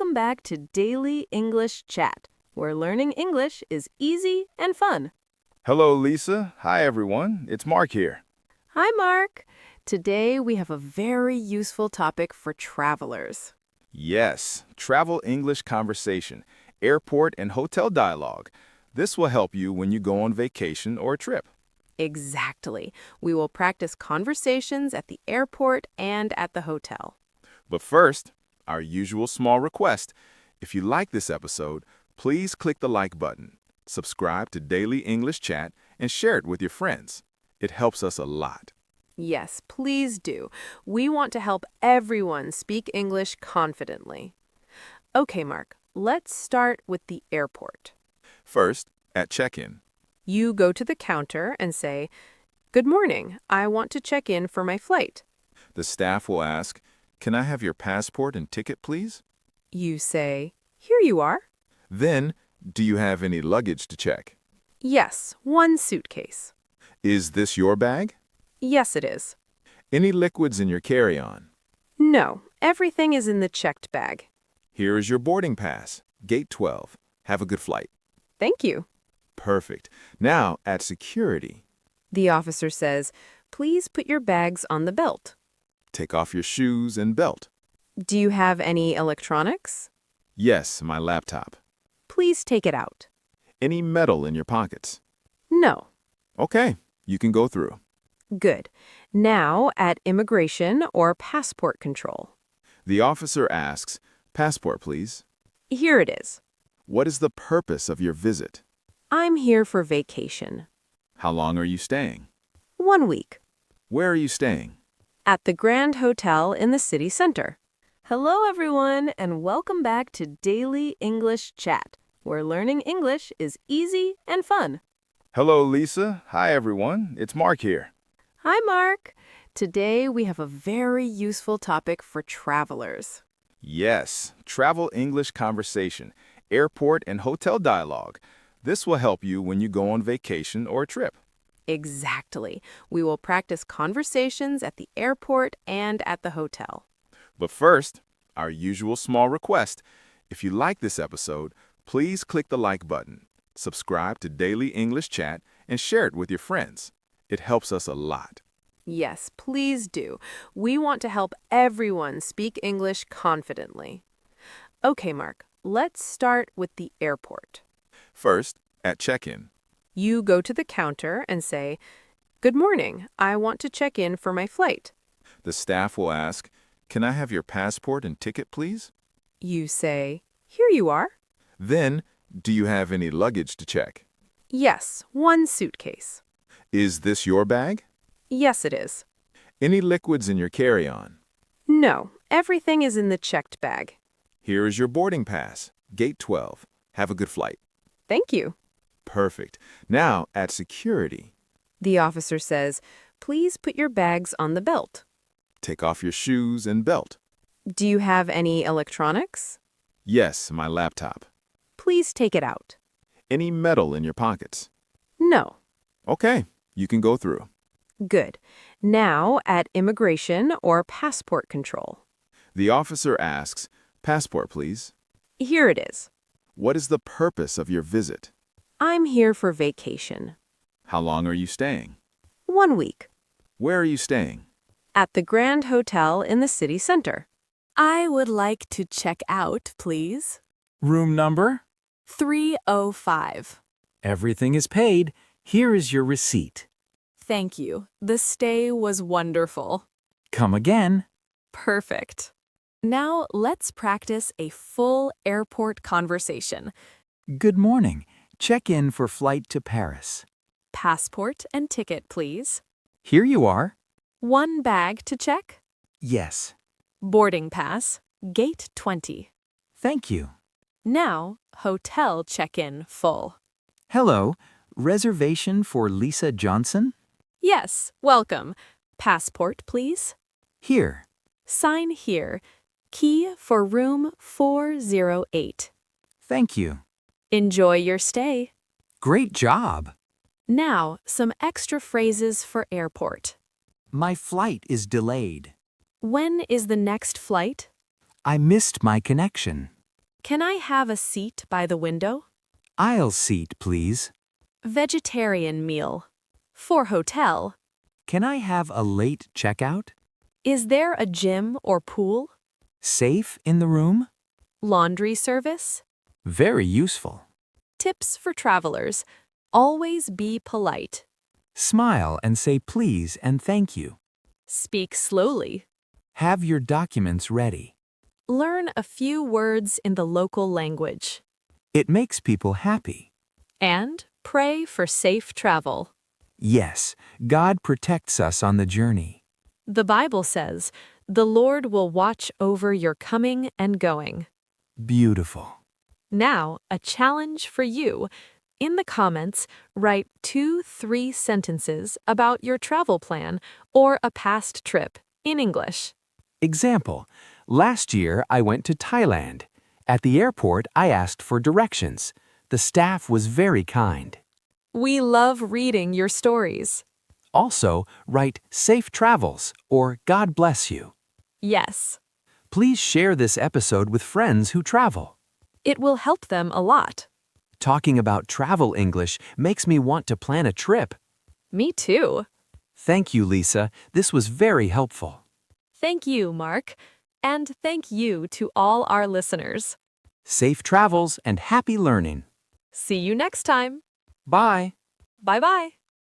welcome back to Daily English Chat, where learning English is easy and fun. Hello, Lisa. Hi, everyone. It's Mark here. Hi, Mark. Today we have a very useful topic for travelers. Yes, travel English conversation, airport and hotel dialogue. This will help you when you go on vacation or a trip. Exactly. We will practice conversations at the airport and at the hotel. But first, our usual small request. If you like this episode, please click the like button, subscribe to Daily English Chat, and share it with your friends. It helps us a lot. Yes, please do. We want to help everyone speak English confidently. Okay, Mark, let's start with the airport. First, at check-in. You go to the counter and say, "Good morning, I want to check in for my flight." The staff will ask, "Can I have your passport and ticket, please?" You say, "Here you are." Then, "Do you have any luggage to check?" Yes, one suitcase. "Is this your bag?" Yes, it is. "Any liquids in your carry-on?" No, everything is in the checked bag. "Here is your boarding pass, Gate 12. Have a good flight." Thank you. Perfect. Now, at security, The officer says, "Please put your bags on the belt." take off your shoes and belt. Do you have any electronics? Yes, my laptop. Please take it out. Any metal in your pockets? No. Okay, you can go through. Good. Now at immigration or passport control. The officer asks, "Passport, please." Here it is. "What is the purpose of your visit?" I'm here for vacation. "How long are you staying?" 1 week. "Where are you staying?" At the Grand Hotel in the city center. Hello, everyone, and welcome back to Daily English Chat, where learning English is easy and fun. Hello, Lisa. Hi, everyone. It's Mark here. Hi, Mark. Today we have a very useful topic for travelers. Yes, travel English conversation, airport and hotel dialogue. This will help you when you go on vacation or a trip. Exactly. We will practice conversations at the airport and at the hotel. But first, our usual small request. If you like this episode, please click the like button, subscribe to Daily English Chat, and share it with your friends. It helps us a lot. Yes, please do. We want to help everyone speak English confidently. Okay, Mark, let's start with the airport. First, at check-in. You go to the counter and say, "Good morning, I want to check in for my flight." The staff will ask, "Can I have your passport and ticket, please?" You say, "Here you are." Then, "Do you have any luggage to check?" Yes, one suitcase. "Is this your bag?" Yes, it is. "Any liquids in your carry-on?" No, everything is in the checked bag. "Here is your boarding pass, Gate 12. Have a good flight." Thank you. Perfect. Now, at security, The officer says, "Please put your bags on the belt." take off your shoes and belt. Do you have any electronics? Yes, my laptop. Please take it out. Any metal in your pockets? No. Okay, you can go through. Good. Now at immigration or passport control. The officer asks, "Passport, please." Here it is. "What is the purpose of your visit?" I'm here for vacation. "How long are you staying?" 1 week. "Where are you staying?" At the Grand Hotel in the city center. I would like to check out, please. Room number? 305. Everything is paid. Here is your receipt. Thank you. The stay was wonderful. Come again. Perfect. Now let's practice a full airport conversation. Good morning. Check in for flight to Paris. Passport and ticket, please. Here you are. One bag to check. Yes. Boarding pass, Gate 20. Thank you. Now, hotel check-in full. Hello. Reservation for Lisa Johnson? Yes, welcome. Passport, please. Here. Sign here. Key for room 408. Thank you. Enjoy your stay. Great job. Now, some extra phrases for airport. My flight is delayed. When is the next flight? I missed my connection. Can I have a seat by the window? Aisle seat, please. Vegetarian meal. For hotel. Can I have a late checkout? Is there a gym or pool? Safe in the room? Laundry service? Very useful. Tips for travelers. Always be polite. Smile and say please and thank you. Speak slowly. Have your documents ready. Learn a few words in the local language. It makes people happy. And pray for safe travel. Yes, God protects us on the journey. The Bible says, "The Lord will watch over your coming and going." Beautiful. Now, a challenge for you. In the comments, write 2-3 sentences about your travel plan or a past trip in English. Example, last year I went to Thailand. At the airport, I asked for directions. The staff was very kind. We love reading your stories. Also, write safe travels or God bless you. Yes, Please share this episode with friends who travel. it will help them a lot. Talking about travel English makes me want to plan a trip. Me too. Thank you, Lisa. This was very helpful. Thank you, Mark. And thank you to all our listeners. Safe travels and happy learning. See you next time. Bye. Bye-bye.